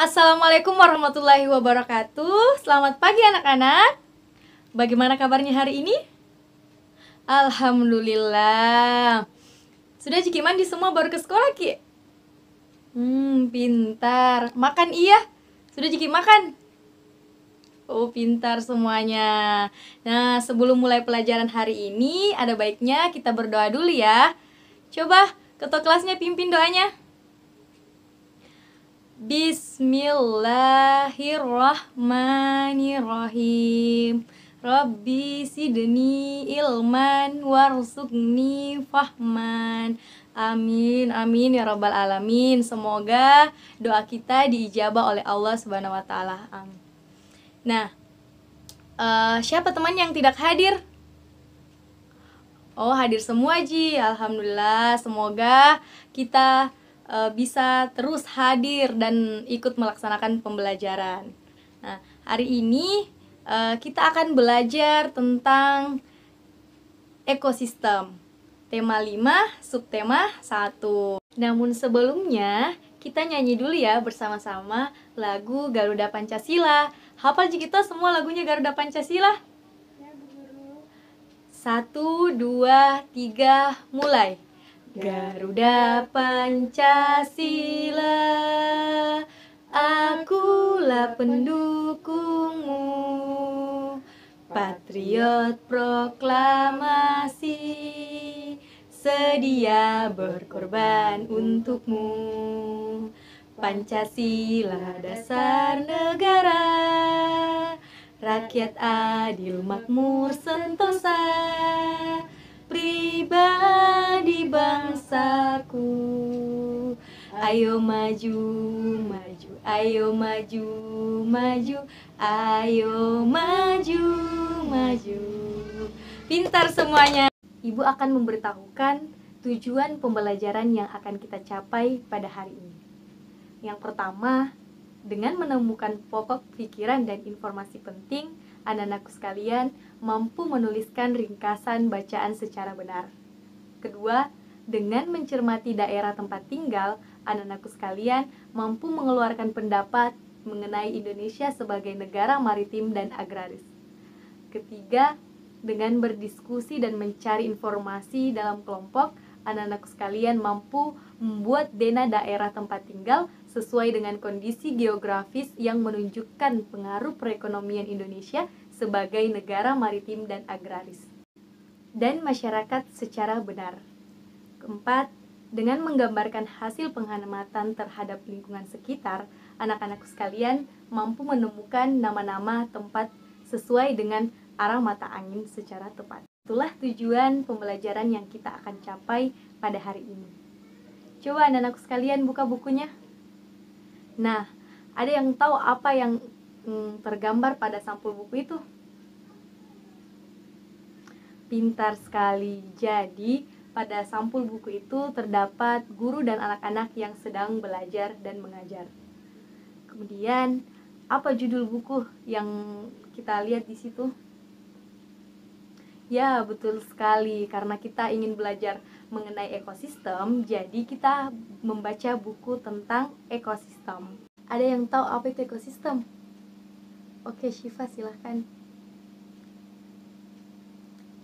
Assalamualaikum warahmatullahi wabarakatuh. Selamat pagi anak-anak. Bagaimana kabarnya hari ini? Alhamdulillah. Sudah Ciki mandi semua baru ke sekolah, Ki? Pintar. Makan iya? Sudah Ciki makan? Oh, pintar semuanya. Nah, sebelum mulai pelajaran hari ini, ada baiknya kita berdoa dulu ya. Coba ketua kelasnya pimpin doanya. Bismillahirrahmanirrahim. Rabbi sidni ilman warzuqni fahman. Amin, amin ya rabbal alamin. Semoga doa kita diijabah oleh Allah Subhanahu wa taala. Amin. Nah, siapa teman yang tidak hadir? Oh, hadir semua Ji. Alhamdulillah. Semoga kita bisa terus hadir dan ikut melaksanakan pembelajaran. Nah, hari ini kita akan belajar tentang ekosistem. Tema 5, subtema 1. Namun sebelumnya, kita nyanyi dulu ya bersama-sama lagu Garuda Pancasila. Hafal Ji kita semua lagunya Garuda Pancasila? 1, 2, 3, mulai. Garuda Pancasila, akulah pendukungmu, patriot proklamasi, sedia berkorban untukmu. Pancasila dasar negara, rakyat adil makmur sentosa, pribadi bangsaku. Ayo maju, maju, ayo maju, maju, ayo maju, maju. Pintar semuanya. Ibu akan memberitahukan tujuan pembelajaran yang akan kita capai pada hari ini. Yang pertama, dengan menemukan pokok pikiran dan informasi penting, anak-anakku sekalian mampu menuliskan ringkasan bacaan secara benar. Kedua, dengan mencermati daerah tempat tinggal, anak-anakku sekalian mampu mengeluarkan pendapat mengenai Indonesia sebagai negara maritim dan agraris. Ketiga, dengan berdiskusi dan mencari informasi dalam kelompok, anak-anakku sekalian mampu membuat dena daerah tempat tinggal sesuai dengan kondisi geografis yang menunjukkan pengaruh perekonomian Indonesia sebagai negara maritim dan agraris, dan masyarakat secara benar. Keempat, dengan menggambarkan hasil pengamatan terhadap lingkungan sekitar, anak-anakku sekalian mampu menemukan nama-nama tempat sesuai dengan arah mata angin secara tepat. Itulah tujuan pembelajaran yang kita akan capai pada hari ini. Coba anak-anakku sekalian buka bukunya. Nah, ada yang tahu apa yang tergambar pada sampul buku itu? Pintar sekali. Jadi, pada sampul buku itu terdapat guru dan anak-anak yang sedang belajar dan mengajar. Kemudian, apa judul buku yang kita lihat di situ? Ya, betul sekali. Karena kita ingin belajar mengenai ekosistem, jadi kita membaca buku tentang ekosistem. Ada yang tahu apa itu ekosistem? Oke, Syifa silahkan.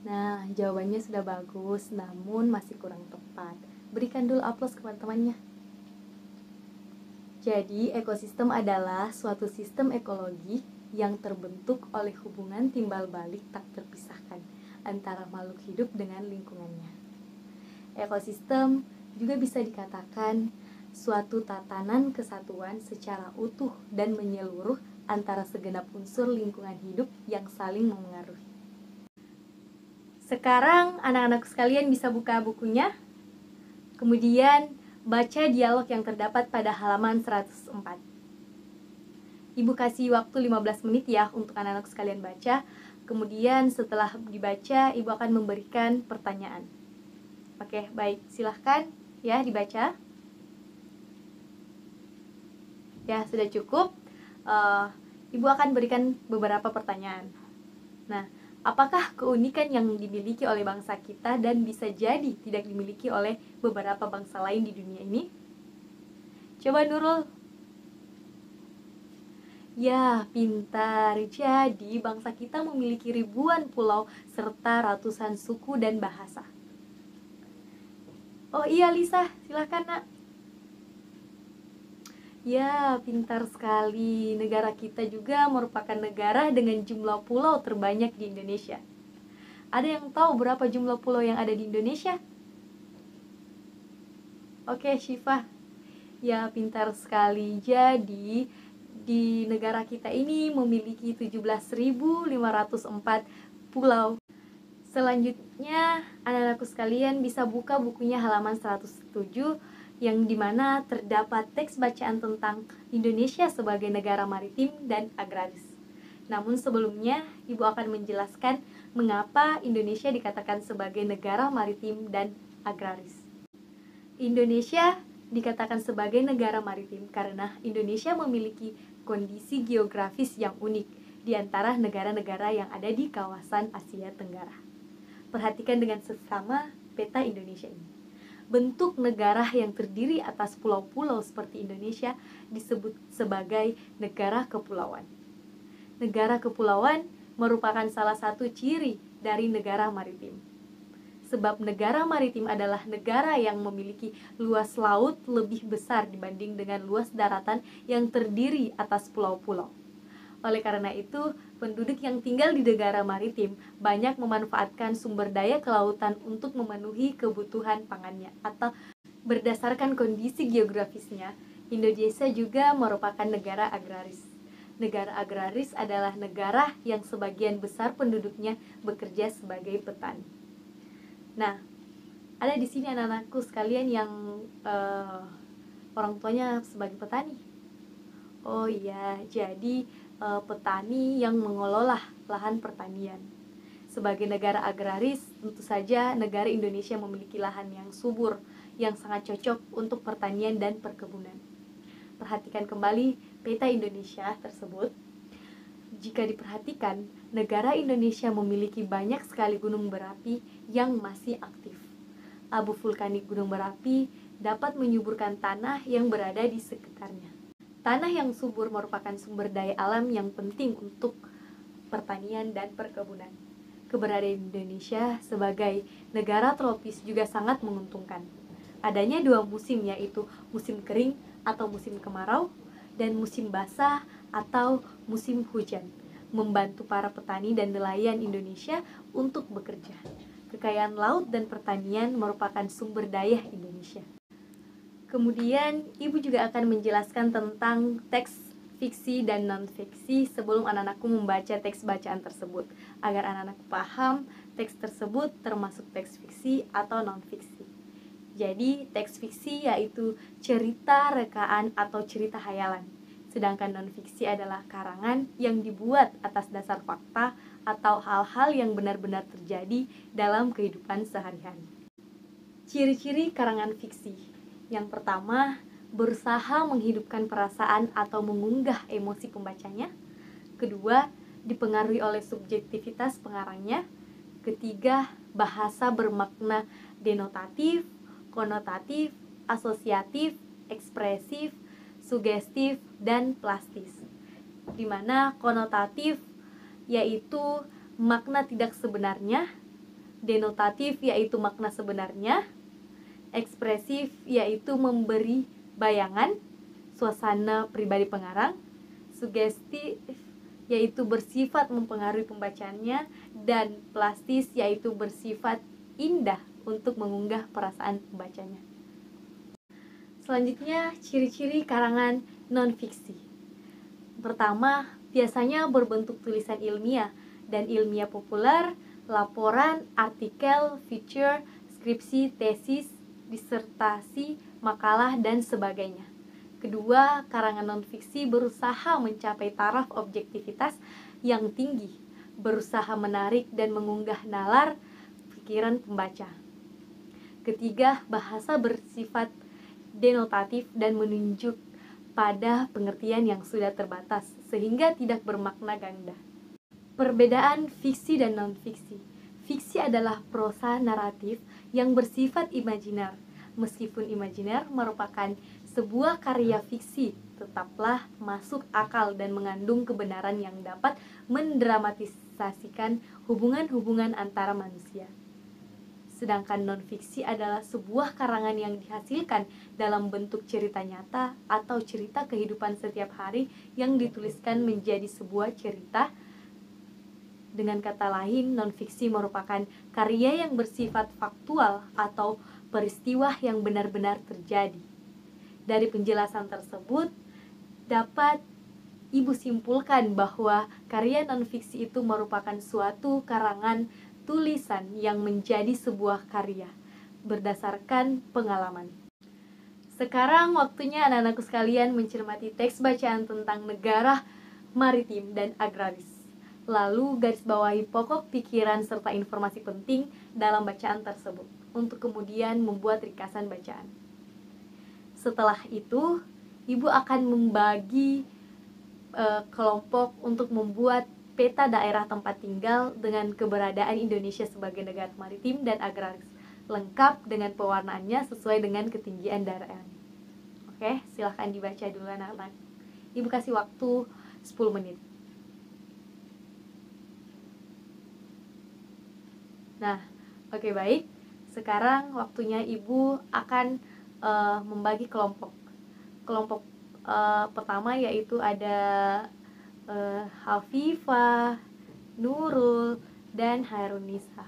Nah, jawabannya sudah bagus, namun masih kurang tepat. Berikan dulu aplaus kepada temannya. Jadi, ekosistem adalah suatu sistem ekologi yang terbentuk oleh hubungan timbal balik tak terpisahkan antara makhluk hidup dengan lingkungannya. Ekosistem juga bisa dikatakan suatu tatanan kesatuan secara utuh dan menyeluruh antara segenap unsur lingkungan hidup yang saling memengaruhi. Sekarang anak-anak sekalian bisa buka bukunya, kemudian baca dialog yang terdapat pada halaman 104. Ibu kasih waktu 15 menit ya untuk anak-anak sekalian baca. Kemudian setelah dibaca, Ibu akan memberikan pertanyaan. Oke, baik. Silahkan ya dibaca. Ya, sudah cukup. Ibu akan berikan beberapa pertanyaan. Nah, apakah keunikan yang dimiliki oleh bangsa kita dan bisa jadi tidak dimiliki oleh beberapa bangsa lain di dunia ini? Coba Nurul. Ya, pintar. Jadi, bangsa kita memiliki ribuan pulau serta ratusan suku dan bahasa. Oh iya, Lisa, silakan, Nak. Ya, pintar sekali. Negara kita juga merupakan negara dengan jumlah pulau terbanyak di Indonesia. Ada yang tahu berapa jumlah pulau yang ada di Indonesia? Oke, Syifa. Ya, pintar sekali. Jadi, di negara kita ini memiliki 17.504 pulau. Selanjutnya, anak-anakku sekalian bisa buka bukunya halaman 107 yang dimana terdapat teks bacaan tentang Indonesia sebagai negara maritim dan agraris. Namun sebelumnya, Ibu akan menjelaskan mengapa Indonesia dikatakan sebagai negara maritim dan agraris. Indonesia dikatakan sebagai negara maritim karena Indonesia memiliki kondisi geografis yang unik di antara negara-negara yang ada di kawasan Asia Tenggara. Perhatikan dengan seksama peta Indonesia ini. Bentuk negara yang terdiri atas pulau-pulau seperti Indonesia disebut sebagai negara kepulauan. Negara kepulauan merupakan salah satu ciri dari negara maritim. Sebab negara maritim adalah negara yang memiliki luas laut lebih besar dibanding dengan luas daratan yang terdiri atas pulau-pulau. Oleh karena itu, penduduk yang tinggal di negara maritim banyak memanfaatkan sumber daya kelautan untuk memenuhi kebutuhan pangannya. Atau berdasarkan kondisi geografisnya, Indonesia juga merupakan negara agraris. Negara agraris adalah negara yang sebagian besar penduduknya bekerja sebagai petani. Nah, ada di sini anak-anakku sekalian yang orang tuanya sebagai petani. Oh iya, jadi petani yang mengelola lahan pertanian. Sebagai negara agraris, tentu saja negara Indonesia memiliki lahan yang subur, yang sangat cocok untuk pertanian dan perkebunan. Perhatikan kembali peta Indonesia tersebut. Jika diperhatikan, negara Indonesia memiliki banyak sekali gunung berapi yang masih aktif. Abu vulkanik gunung berapi dapat menyuburkan tanah yang berada di sekitarnya. Tanah yang subur merupakan sumber daya alam yang penting untuk pertanian dan perkebunan. Keberadaan Indonesia sebagai negara tropis juga sangat menguntungkan. Adanya dua musim, yaitu musim kering atau musim kemarau dan musim basah atau musim hujan, membantu para petani dan nelayan Indonesia untuk bekerja. Kekayaan laut dan pertanian merupakan sumber daya Indonesia. Kemudian, Ibu juga akan menjelaskan tentang teks fiksi dan non-fiksi sebelum anak-anakku membaca teks bacaan tersebut, agar anak-anakku paham teks tersebut termasuk teks fiksi atau non-fiksi. Jadi, teks fiksi yaitu cerita, rekaan, atau cerita hayalan. Sedangkan non-fiksi adalah karangan yang dibuat atas dasar fakta atau hal-hal yang benar-benar terjadi dalam kehidupan sehari-hari. Ciri-ciri karangan fiksi. Yang pertama, berusaha menghidupkan perasaan atau mengunggah emosi pembacanya. Kedua, dipengaruhi oleh subjektivitas pengarangnya. Ketiga, bahasa bermakna denotatif, konotatif, asosiatif, ekspresif, sugestif, dan plastis. Di mana konotatif yaitu makna tidak sebenarnya, denotatif yaitu makna sebenarnya, ekspresif yaitu memberi bayangan, suasana pribadi pengarang, sugestif yaitu bersifat mempengaruhi pembacanya, dan plastis yaitu bersifat indah untuk mengunggah perasaan pembacanya. Selanjutnya, ciri-ciri karangan non-fiksi. Pertama, biasanya berbentuk tulisan ilmiah dan ilmiah populer, laporan, artikel, feature, skripsi, tesis, disertasi, makalah, dan sebagainya. Kedua, karangan non-fiksi berusaha mencapai taraf objektivitas yang tinggi, berusaha menarik dan mengunggah nalar pikiran pembaca. Ketiga, bahasa bersifat denotatif dan menunjuk pada pengertian yang sudah terbatas, sehingga tidak bermakna ganda. Perbedaan fiksi dan non-fiksi. Fiksi adalah prosa naratif yang bersifat imajiner. Meskipun imajiner merupakan Sebuah karya fiksi tetaplah masuk akal dan mengandung kebenaran yang dapat mendramatisasikan hubungan-hubungan antara manusia. Sedangkan non-fiksi adalah sebuah karangan yang dihasilkan dalam bentuk cerita nyata atau cerita kehidupan setiap hari yang dituliskan menjadi sebuah cerita. Dengan kata lain, non-fiksi merupakan karya yang bersifat faktual atau peristiwa yang benar-benar terjadi. Dari penjelasan tersebut, dapat Ibu simpulkan bahwa karya non-fiksi itu merupakan suatu karangan tulisan yang menjadi sebuah karya berdasarkan pengalaman. Sekarang waktunya anak-anakku sekalian mencermati teks bacaan tentang negara maritim dan agraris. Lalu garis bawahi pokok pikiran serta informasi penting dalam bacaan tersebut untuk kemudian membuat ringkasan bacaan. Setelah itu, Ibu akan membagi kelompok untuk membuat peta daerah tempat tinggal dengan keberadaan Indonesia sebagai negara maritim dan agraris, lengkap dengan pewarnaannya sesuai dengan ketinggian daerah. Oke, silahkan dibaca dulu anak-anak. Ibu kasih waktu 10 menit. Nah, oke, baik. Sekarang waktunya Ibu akan membagi kelompok. Kelompok pertama yaitu ada Hafifah, Nurul, dan Hairunisa.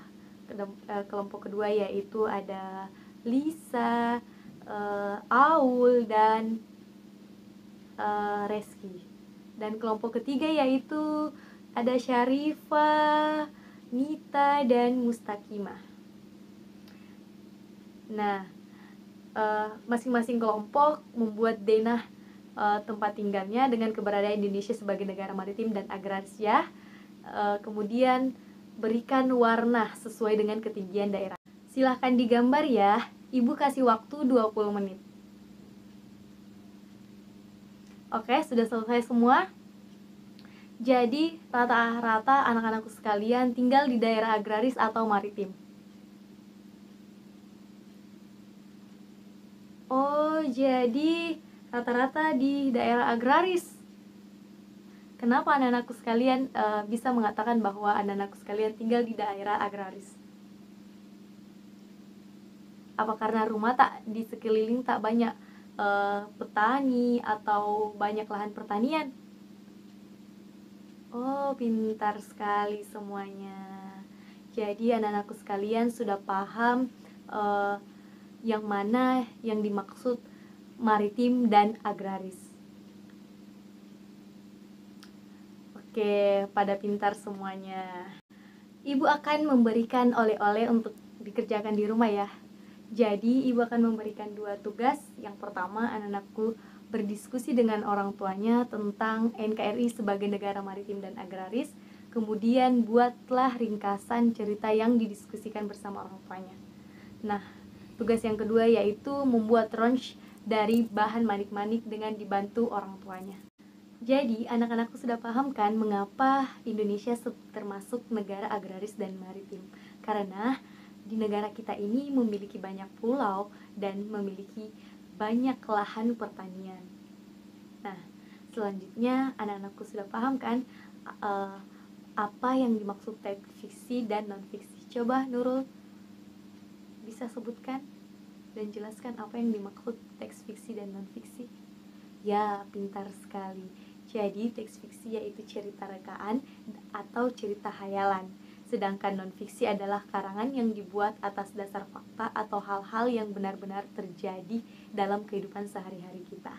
Kelompok kedua yaitu ada Lisa, Aul, dan Reski. Dan kelompok ketiga yaitu ada Syarifah, Nita, dan Mustakimah. Nah, masing-masing kelompok membuat denah tempat tinggalnya dengan keberadaan Indonesia sebagai negara maritim dan agraris ya. Kemudian berikan warna sesuai dengan ketinggian daerah. Silahkan digambar ya. Ibu kasih waktu 20 menit. Oke, sudah selesai semua? Jadi rata-rata anak-anakku sekalian tinggal di daerah agraris atau maritim? Oh, jadi rata-rata di daerah agraris. Kenapa anak-anakku sekalian bisa mengatakan bahwa anak-anakku sekalian tinggal di daerah agraris? Apa karena rumah di sekeliling tak banyak petani atau banyak lahan pertanian? Oh, pintar sekali semuanya. Jadi anak-anakku sekalian sudah paham yang mana yang dimaksud maritim dan agraris. Oke, pada pintar semuanya. Ibu akan memberikan oleh-oleh untuk dikerjakan di rumah ya. Jadi ibu akan memberikan 2 tugas. Yang pertama, anak-anakku berdiskusi dengan orang tuanya tentang NKRI sebagai negara maritim dan agraris. Kemudian buatlah ringkasan cerita yang didiskusikan bersama orang tuanya. Nah, tugas yang kedua yaitu membuat ronsh dari bahan manik-manik dengan dibantu orang tuanya. Jadi, anak-anakku sudah paham kan mengapa Indonesia termasuk negara agraris dan maritim? Karena di negara kita ini memiliki banyak pulau dan memiliki banyak lahan pertanian. Nah, selanjutnya anak-anakku sudah paham kan apa yang dimaksud teks fiksi dan non-fiksi? Coba Nurul bisa sebutkan dan jelaskan apa yang dimaksud teks fiksi dan non-fiksi. Ya, pintar sekali. Jadi teks fiksi yaitu cerita rekaan atau cerita hayalan. Sedangkan non-fiksi adalah karangan yang dibuat atas dasar fakta atau hal-hal yang benar-benar terjadi dalam kehidupan sehari-hari kita.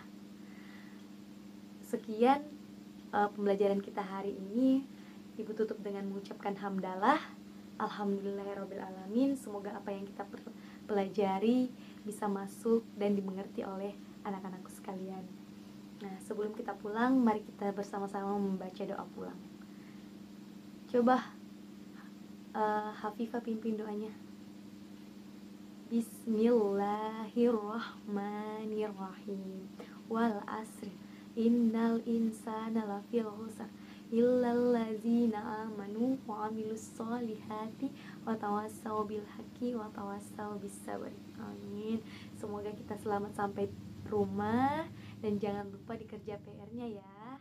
Sekian pembelajaran kita hari ini. Ibu tutup dengan mengucapkan hamdalah. Alhamdulillahirrabbilalamin. Semoga apa yang kita pelajari bisa masuk dan dimengerti oleh anak-anakku sekalian. Nah, sebelum kita pulang, mari kita bersama-sama membaca doa pulang. Coba Hafifah pimpin doanya. Bismillahirrahmanirrahim. Wal asri innal insana lafil khusr illal ladzina amanu wa amilus solihati wa tawassaw bil haqqi wa tawassaw bis sabr. Amin. Semoga kita selamat sampai rumah dan jangan lupa dikerja PR-nya ya.